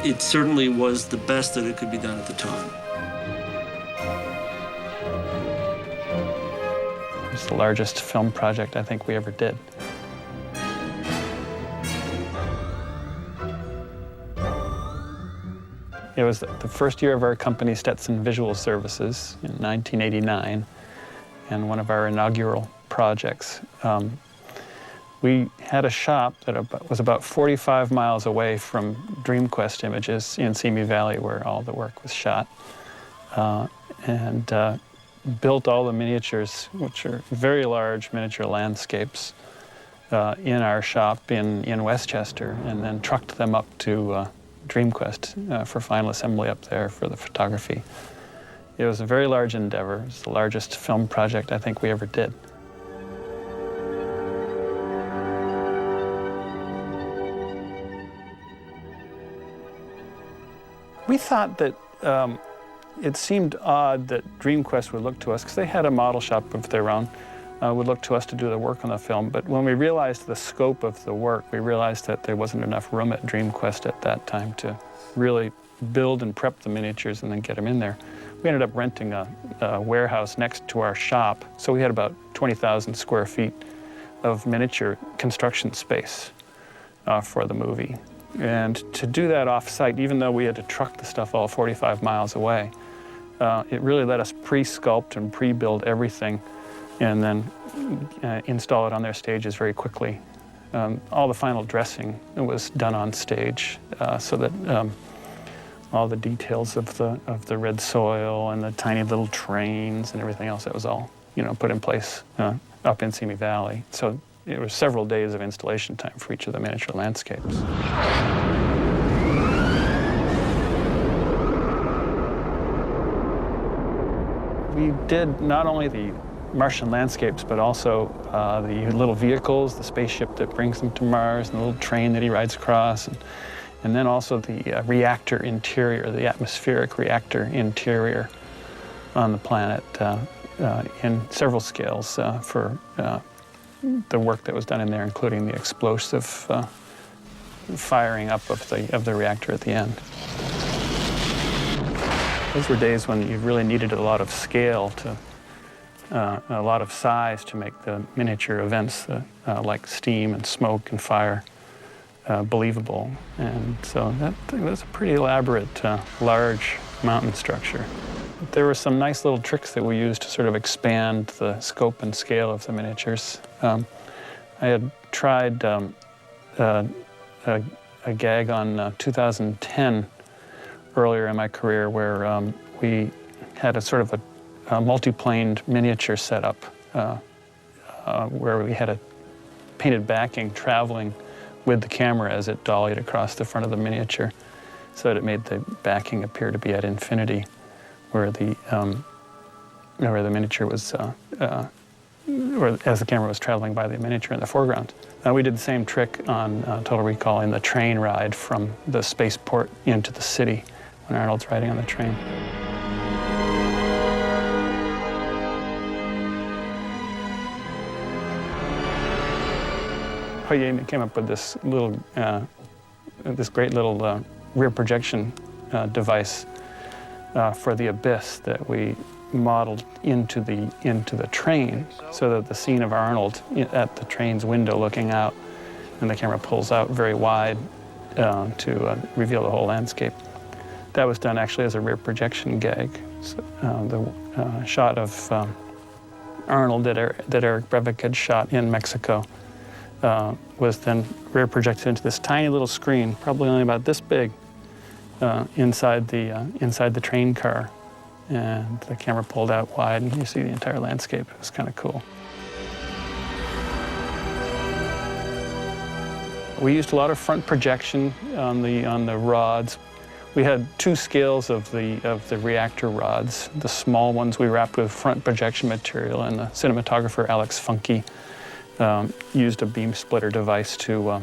It certainly was the best that it could be done at the time. It's the largest film project I think we ever did. It was the first year of our company, Stetson Visual Services, in 1989, and one of our inaugural projects. We had a shop that was about 45 miles away from DreamQuest Images in Simi Valley, where all the work was shot, and built all the miniatures, which are very large miniature landscapes, in our shop in Westchester, and then trucked them up to DreamQuest for final assembly up there for the photography. It was a very large endeavor. It was the largest film project I think we ever did. We thought that it seemed odd that DreamQuest would look to us, because they had a model shop of their own, would look to us to do the work on the film. But when we realized the scope of the work, we realized that there wasn't enough room at DreamQuest at that time to really build and prep the miniatures and then get them in there. We ended up renting a warehouse next to our shop, so we had about 20,000 square feet of miniature construction space for the movie. And to do that off-site, even though we had to truck the stuff all 45 miles away, it really let us pre-sculpt and pre-build everything and then install it on their stages very quickly. All the final dressing was done on stage, so that all the details of the red soil and the tiny little trains and everything else, that was all, put in place up in Simi Valley. So it was several days of installation time for each of the miniature landscapes. We did not only the Martian landscapes, but also the little vehicles, the spaceship that brings them to Mars, and the little train that he rides across, and then also the reactor interior, the atmospheric reactor interior on the planet in several scales for the work that was done in there, including the explosive firing up of the reactor at the end. Those were days when you really needed a lot of scale a lot of size to make the miniature events like steam and smoke and fire believable. And so that was a pretty elaborate, large mountain structure. There were some nice little tricks that we used to sort of expand the scope and scale of the miniatures. I had tried a gag on 2010 earlier in my career where we had a sort of a multi-planed miniature setup where we had a painted backing traveling with the camera as it dollied across the front of the miniature, so that it made the backing appear to be at infinity, where the miniature was, or as the camera was traveling by the miniature in the foreground. We did the same trick on Total Recall in the train ride from the spaceport into the city when Arnold's riding on the train. K.Dick came up with this little, this great little rear projection device for the abyss that we modeled into the train, so that the scene of Arnold at the train's window looking out, and the camera pulls out very wide to reveal the whole landscape. That was done actually as a rear projection gag. So, the shot of Arnold that Eric Brevik had shot in Mexico was then rear projected into this tiny little screen, probably only about this big, inside the train car. And the camera pulled out wide, and you see the entire landscape. It was kind of cool. We used a lot of front projection on the rods. We had two scales of the reactor rods. The small ones we wrapped with front projection material, and the cinematographer Alex Funke used a beam splitter device to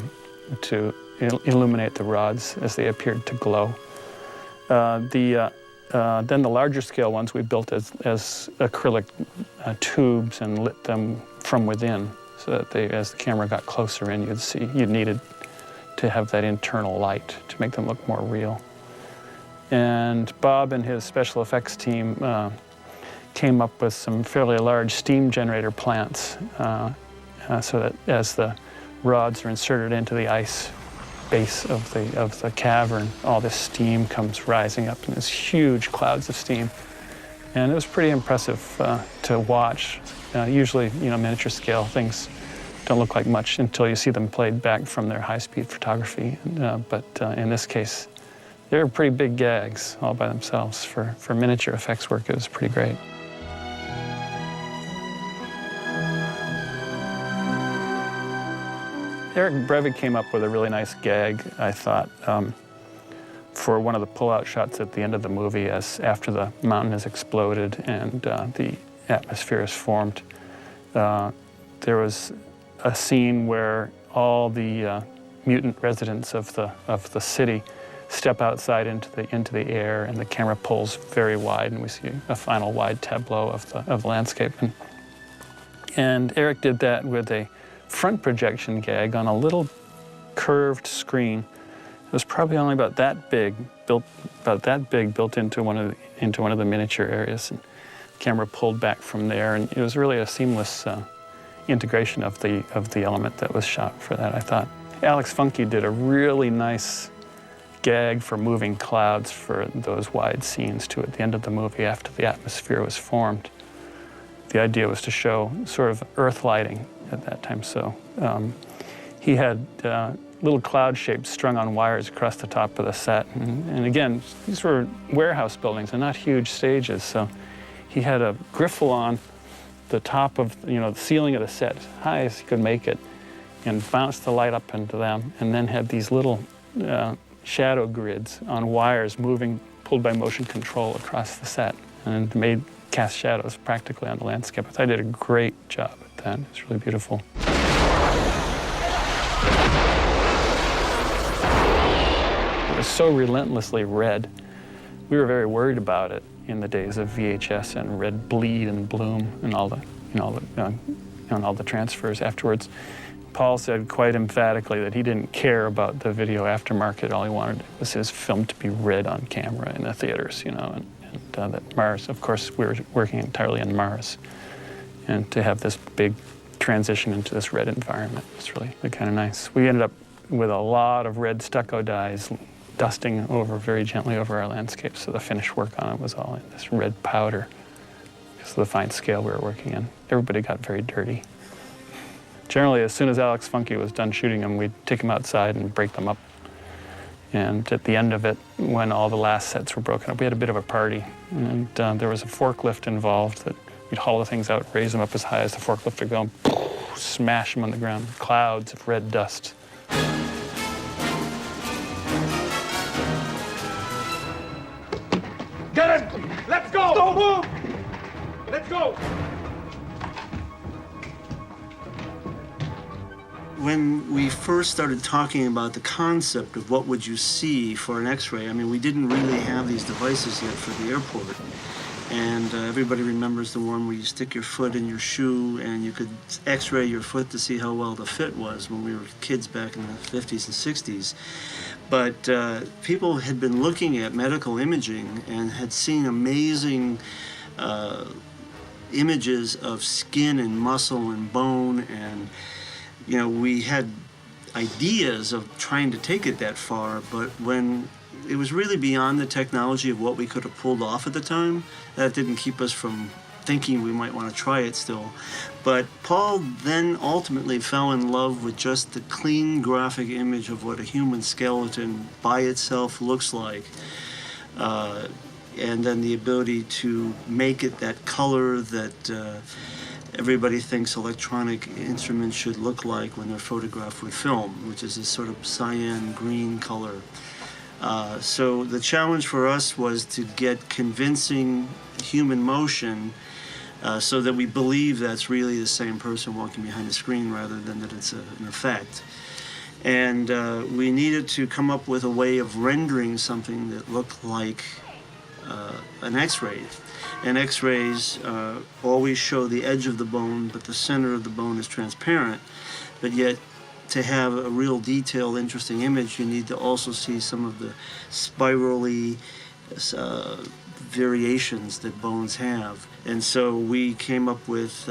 illuminate the rods as they appeared to glow. Then the larger scale ones we built as acrylic tubes and lit them from within, so that as the camera got closer in, you'd needed to have that internal light to make them look more real. And Bob and his special effects team came up with some fairly large steam generator plants so that as the rods are inserted into the ice base of the cavern, all this steam comes rising up in these huge clouds of steam. And it was pretty impressive to watch. Usually, miniature scale things don't look like much until you see them played back from their high-speed photography. But in this case, they were pretty big gags all by themselves. For miniature effects work, it was pretty great. Eric Brevig came up with a really nice gag, I thought, for one of the pull-out shots at the end of the movie, as after the mountain has exploded and the atmosphere is formed. There was a scene where all the mutant residents of the city step outside into the air, and the camera pulls very wide, and we see a final wide tableau of the landscape. And Eric did that with a front projection gag on a little curved screen. It was probably only about that big, built into one of the miniature areas, and the camera pulled back from there, and it was really a seamless integration of the element that was shot for that, I thought. Alex Funke did a really nice gag for moving clouds for those wide scenes too at the end of the movie after the atmosphere was formed. The idea was to show sort of earth lighting at that time. So he had little cloud shapes strung on wires across the top of the set. And again, these were warehouse buildings and not huge stages. So he had a griffle on the top of, the ceiling of the set, as high as he could make it, and bounced the light up into them, and then had these little shadow grids on wires moving, pulled by motion control across the set, and cast shadows practically on the landscape. I thought I did a great job at that. It's really beautiful. It was so relentlessly red. We were very worried about it in the days of VHS and red bleed and bloom and all the transfers afterwards. Paul said quite emphatically that he didn't care about the video aftermarket. All he wanted was his film to be red on camera in the theaters, and that Mars, of course, we were working entirely in Mars, and to have this big transition into this red environment was really kind of nice. We ended up with a lot of red stucco dyes dusting very gently over our landscape, so the finished work on it was all in this red powder because of the fine scale we were working in. Everybody got very dirty. Generally, as soon as Alex Funke was done shooting them, we'd take them outside and break them up. And at the end of it, when all the last sets were broken up, we had a bit of a party. And there was a forklift involved that we'd haul the things out, raise them up as high as the forklift would go, and smash them on the ground. Clouds of red dust. Get him! Let's go! Don't move! Let's go! When we first started talking about the concept of what would you see for an X-ray, I mean, we didn't really have these devices yet for the airport. And everybody remembers the one where you stick your foot in your shoe and you could X-ray your foot to see how well the fit was when we were kids back in the 50s and 60s. But people had been looking at medical imaging and had seen amazing images of skin and muscle and bone, and we had ideas of trying to take it that far, but when it was really beyond the technology of what we could have pulled off at the time, that didn't keep us from thinking we might want to try it still. But Paul then ultimately fell in love with just the clean graphic image of what a human skeleton by itself looks like. And then the ability to make it that color that everybody thinks electronic instruments should look like when they're photographed with film, which is this sort of cyan green color. So the challenge for us was to get convincing human motion so that we believe that's really the same person walking behind the screen rather than that it's an effect. And we needed to come up with a way of rendering something that looked like an X-ray. And X-rays always show the edge of the bone, but the center of the bone is transparent. But yet, to have a real detailed, interesting image, you need to also see some of the spirally variations that bones have. And so we came up with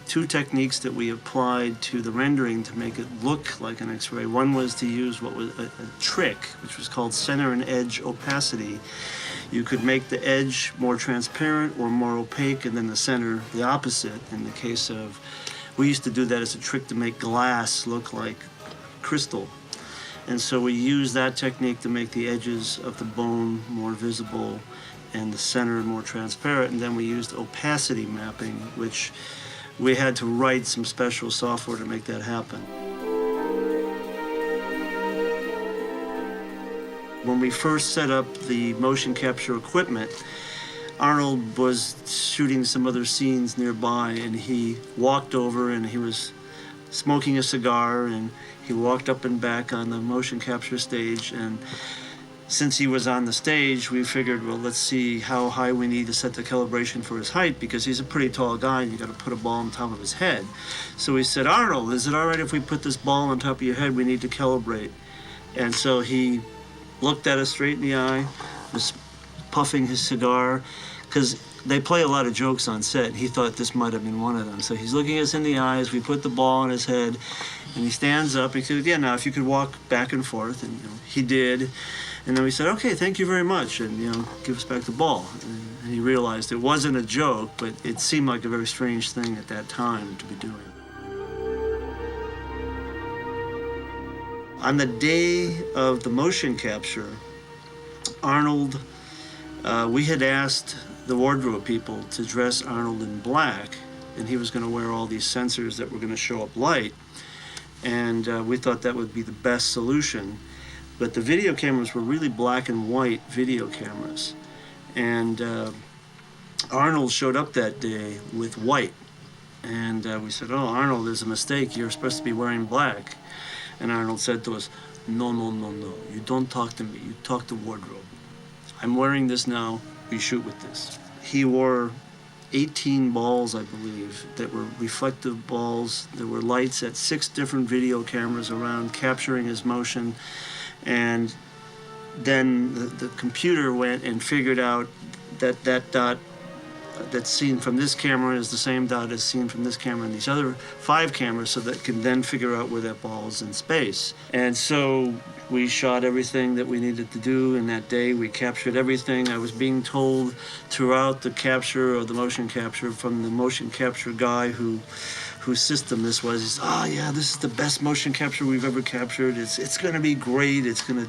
two techniques that we applied to the rendering to make it look like an X-ray. One was to use what was a trick, which was called center and edge opacity. You could make the edge more transparent or more opaque, and then the center the opposite. In the case of, we used to do that as a trick to make glass look like crystal. And so we used that technique to make the edges of the bone more visible and the center more transparent. And then we used opacity mapping, which we had to write some special software to make that happen. When we first set up the motion capture equipment, Arnold was shooting some other scenes nearby, and he walked over and he was smoking a cigar, and he walked up and back on the motion capture stage. And since he was on the stage, we figured, well, let's see how high we need to set the calibration for his height, because he's a pretty tall guy and you got to put a ball on top of his head. So we said, Arnold, is it all right if we put this ball on top of your head? We need to calibrate. And so he looked at us straight in the eye, was puffing his cigar, because they play a lot of jokes on set. He thought this might have been one of them. So he's looking us in the eyes, we put the ball on his head, and he stands up, he said, yeah, now if you could walk back and forth, and he did. And then we said, okay, thank you very much, and give us back the ball. And he realized it wasn't a joke, but it seemed like a very strange thing at that time to be doing. On the day of the motion capture, Arnold, we had asked the wardrobe people to dress Arnold in black, and he was going to wear all these sensors that were going to show up light. And we thought that would be the best solution. But the video cameras were really black and white video cameras. And Arnold showed up that day with white. And we said, oh, Arnold, there's a mistake. You're supposed to be wearing black. And Arnold said to us, no, no, no, no. You don't talk to me. You talk to wardrobe. I'm wearing this now. We shoot with this. He wore 18 balls, I believe, that were reflective balls. There were lights at 6 different video cameras around capturing his motion. And then the computer went and figured out that that dot that's seen from this camera is the same dot as seen from this camera and these other 5 cameras, so that can then figure out where that ball is in space. And so we shot everything that we needed to do in that day. We captured everything. I was being told throughout the capture, or the motion capture, from the motion capture guy whose system this was. He said, oh yeah, this is the best motion capture we've ever captured. It's gonna be great. It's gonna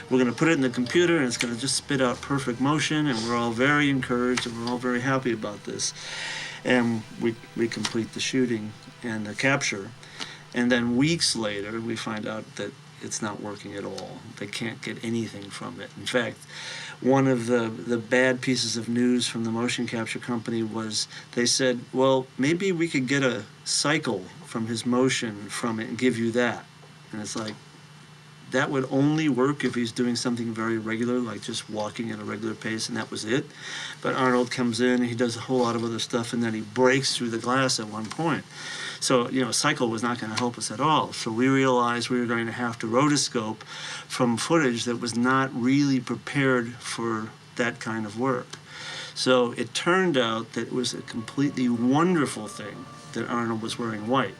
we're gonna put it in the computer and it's gonna just spit out perfect motion, and we're all very encouraged and we're all very happy about this. And we complete the shooting and the capture. And then weeks later, we find out that it's not working at all. They can't get anything from it. In fact, one of the bad pieces of news from the motion capture company was they said, well, maybe we could get a cycle from his motion from it and give you that. And it's like, that would only work if he's doing something very regular, like just walking at a regular pace, and that was it. But Arnold comes in and he does a whole lot of other stuff, and then he breaks through the glass at one point. So, a cycle was not going to help us at all. So we realized we were going to have to rotoscope from footage that was not really prepared for that kind of work. So it turned out that it was a completely wonderful thing that Arnold was wearing white,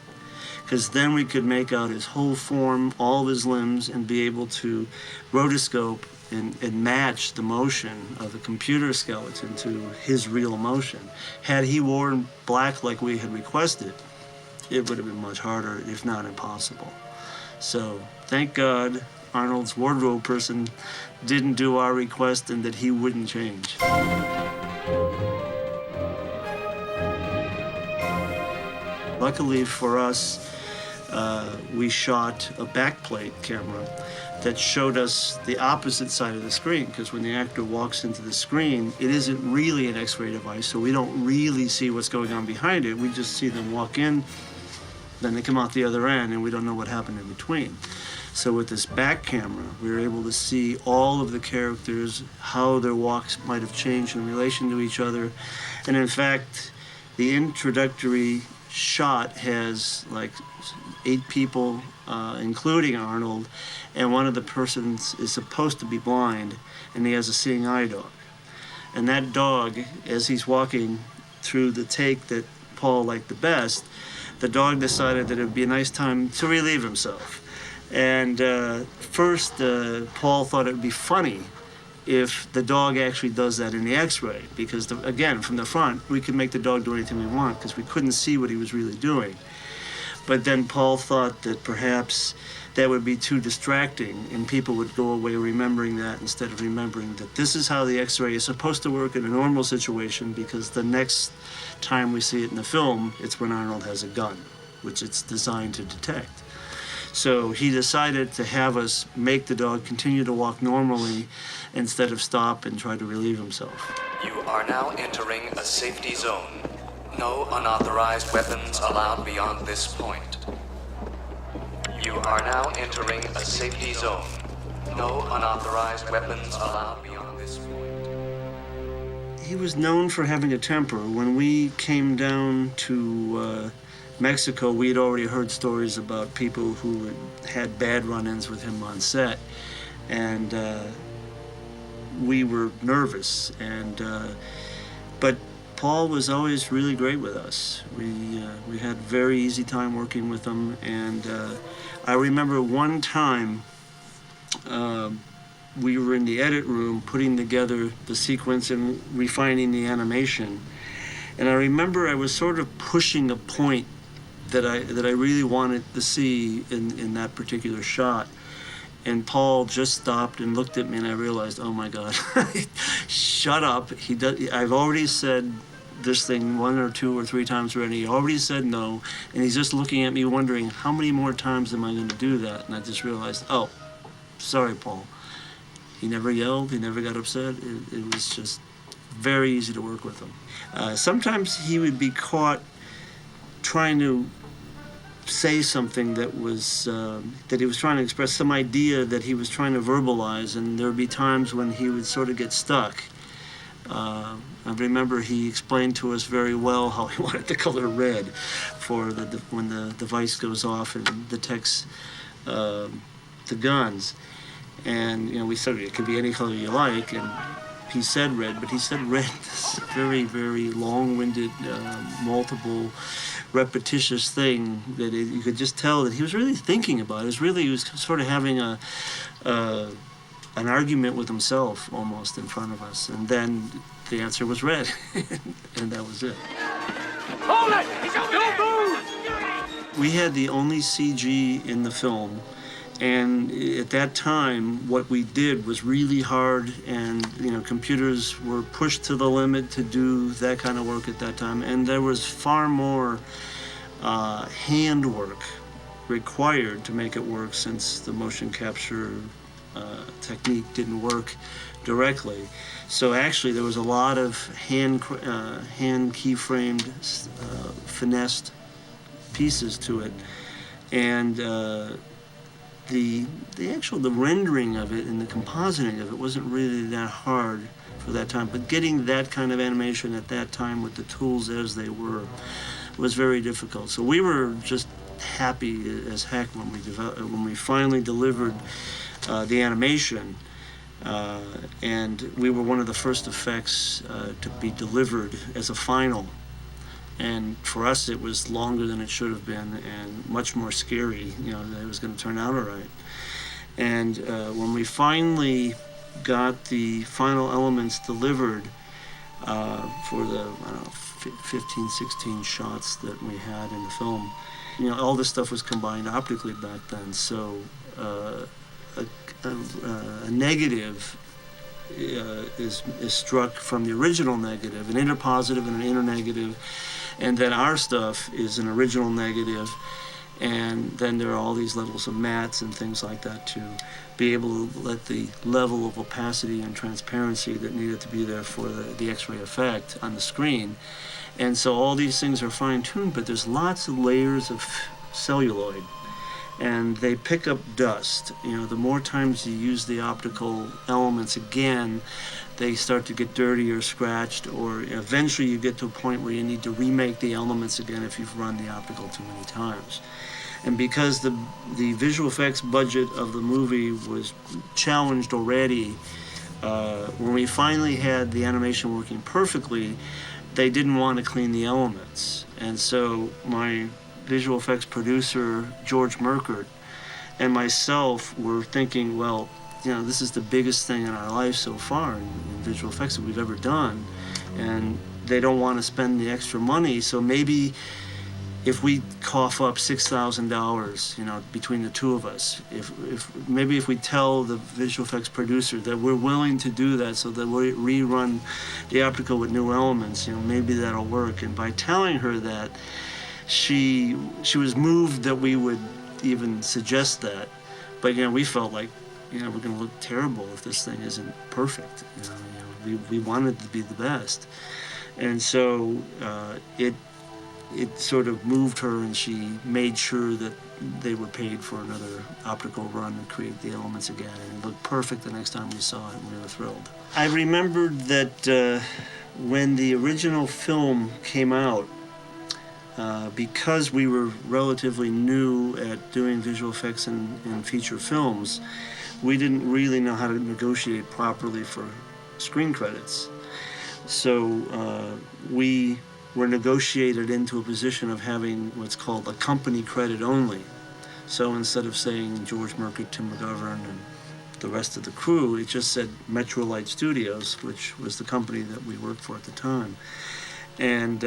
because then we could make out his whole form, all of his limbs, and be able to rotoscope and match the motion of the computer skeleton to his real motion. Had he worn black like we had requested, it would have been much harder, if not impossible. So thank God Arnold's wardrobe person didn't do our request and that he wouldn't change. Luckily for us, we shot a backplate camera that showed us the opposite side of the screen, because when the actor walks into the screen, it isn't really an X-ray device, so we don't really see what's going on behind it. We just see them walk in, then they come out the other end, and we don't know what happened in between. So with this back camera, we were able to see all of the characters, how their walks might have changed in relation to each other. And in fact, the introductory shot has like 8 people, including Arnold, and one of the persons is supposed to be blind, and he has a seeing eye dog. And that dog, as he's walking through the take that Paul liked the best, the dog decided that it would be a nice time to relieve himself. And first, Paul thought it would be funny if the dog actually does that in the x-ray, because again, from the front, we could make the dog do anything we want because we couldn't see what he was really doing. But then Paul thought that perhaps that would be too distracting and people would go away remembering that instead of remembering that this is how the x-ray is supposed to work in a normal situation, because the next time we see it in the film, it's when Arnold has a gun, which it's designed to detect. So he decided to have us make the dog continue to walk normally instead of stop and try to relieve himself. You are now entering a safety zone. No unauthorized weapons allowed beyond this point. You are now entering a safety zone. No unauthorized weapons allowed beyond this point. He was known for having a temper. When we came down to Mexico, we had already heard stories about people who had bad run-ins with him on set, and we were nervous. But Paul was always really great with us. We had a very easy time working with him, and I remember one time we were in the edit room putting together the sequence and refining the animation, and I remember I was sort of pushing a point that I really wanted to see in that particular shot. And Paul just stopped and looked at me, and I realized, oh my God, shut up. I've already said this thing 1 or 2 or 3 times already. He already said no, and he's just looking at me wondering, how many more times am I going to do that? And I just realized, oh, sorry, Paul. He never yelled, he never got upset. It was just very easy to work with him. Sometimes he would be caught trying to say something that was that he was trying to express some idea that he was trying to verbalize, and there would be times when he would sort of get stuck. I remember he explained to us very well how he wanted the color red for when the device goes off and detects the guns, and we said it could be any color you like, and he said red, but he said red this very, very long-winded, multiple repetitious thing that you could just tell that he was really thinking about. He was sort of having an argument with himself almost in front of us, and then the answer was red, and that was it. Hold it! Don't move! We had the only CG in the film, and at that time what we did was really hard, and computers were pushed to the limit to do that kind of work at that time, and there was far more handwork required to make it work, since the motion capture technique didn't work directly. So actually there was a lot of hand keyframed, finessed pieces to it, and the rendering of it and the compositing of it wasn't really that hard for that time. But getting that kind of animation at that time with the tools as they were was very difficult. So we were just happy as heck when we finally delivered the animation, and we were one of the first effects to be delivered as a final. And for us, it was longer than it should have been and much more scary, that it was going to turn out all right. And when we finally got the final elements delivered for the, 15, 16 shots that we had in the film, all this stuff was combined optically back then. So a negative is struck from the original negative, an inner positive and an inner negative, and then our stuff is an original negative, and then there are all these levels of mats and things like that to be able to let the level of opacity and transparency that needed to be there for the X-ray effect on the screen. And so all these things are fine-tuned, but there's lots of layers of celluloid, and they pick up dust. You know, the more times you use the optical elements again, they start to get dirty or scratched, or eventually you get to a point where you need to remake the elements again if you've run the optical too many times. And because the visual effects budget of the movie was challenged already, when we finally had the animation working perfectly, they didn't want to clean the elements. And so my visual effects producer, George Merkert, and myself were thinking, well, you know, this is the biggest thing in our life so far in visual effects that we've ever done, and they don't want to spend the extra money, so maybe if we cough up $6,000, you know, between the two of us, if we tell the visual effects producer that we're willing to do that so that we rerun the optical with new elements, you know, maybe that'll work. And by telling her that, she was moved that we would even suggest that. But, you know, we felt like, you know, we're going to look terrible if this thing isn't perfect. You know, we wanted to be the best. And so it sort of moved her, and she made sure that they were paid for another optical run to create the elements again. And it looked perfect the next time we saw it, and we were thrilled. I remembered that when the original film came out, because we were relatively new at doing visual effects in feature films, we didn't really know how to negotiate properly for screen credits. So we were negotiated into a position of having what's called a company credit only. So instead of saying George Merkert, Tim McGovern, and the rest of the crew, it just said Metro Light Studios, which was the company that we worked for at the time. And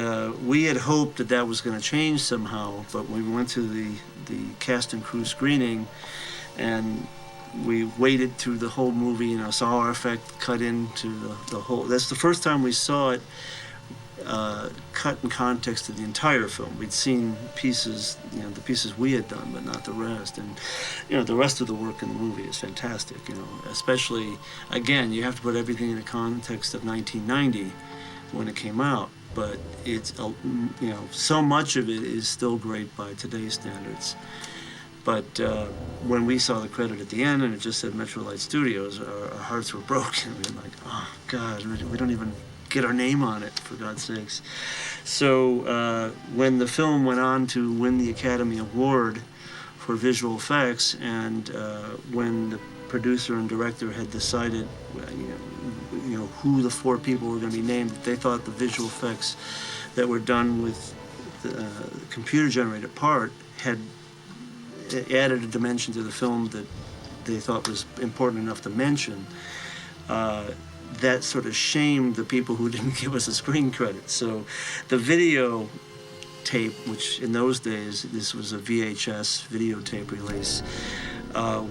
we had hoped that that was going to change somehow, but when we went to the cast and crew screening, and we waited through the whole movie, you know, saw our effect cut into the whole. That's the first time we saw it cut in context of the entire film. We'd seen pieces, you know, the pieces we had done, but not the rest. And, you know, the rest of the work in the movie is fantastic, you know, especially, again, you have to put everything in the context of 1990 when it came out. But it's, you know, so much of it is still great by today's standards. But when we saw the credit at the end and it just said Metro Light Studios, our hearts were broken. We were like, oh, God, we don't even get our name on it, for God's sakes. So when the film went on to win the Academy Award for visual effects, and when the producer and director had decided, you know, who the 4 people were going to be named, they thought the visual effects that were done with the computer-generated part had added a dimension to the film that they thought was important enough to mention. That sort of shamed the people who didn't give us a screen credit. So the video tape, which in those days, this was a VHS videotape release,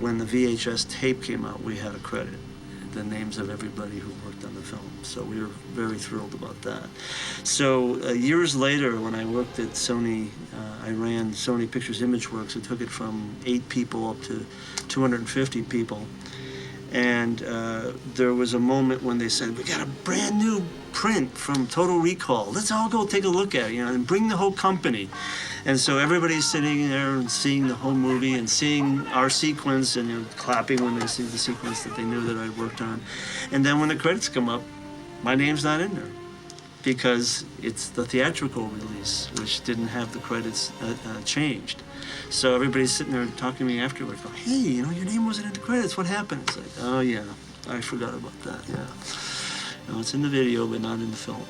when the VHS tape came out, we had a credit, the names of everybody who worked on the film. So we were very thrilled about that. So years later, when I worked at Sony, I ran Sony Pictures Imageworks. It took it from 8 people up to 250 people. And there was a moment when they said, we got a brand new print from Total Recall. Let's all go take a look at it, you know, and bring the whole company. And so everybody's sitting there and seeing the whole movie and seeing our sequence and, you know, clapping when they see the sequence that they knew that I'd worked on. And then when the credits come up, my name's not in there because it's the theatrical release, which didn't have the credits changed. So everybody's sitting there talking to me afterwards, going, hey, you know, your name wasn't in the credits. What happened? It's like, oh, yeah, I forgot about that, yeah. No, it's in the video, but not in the film.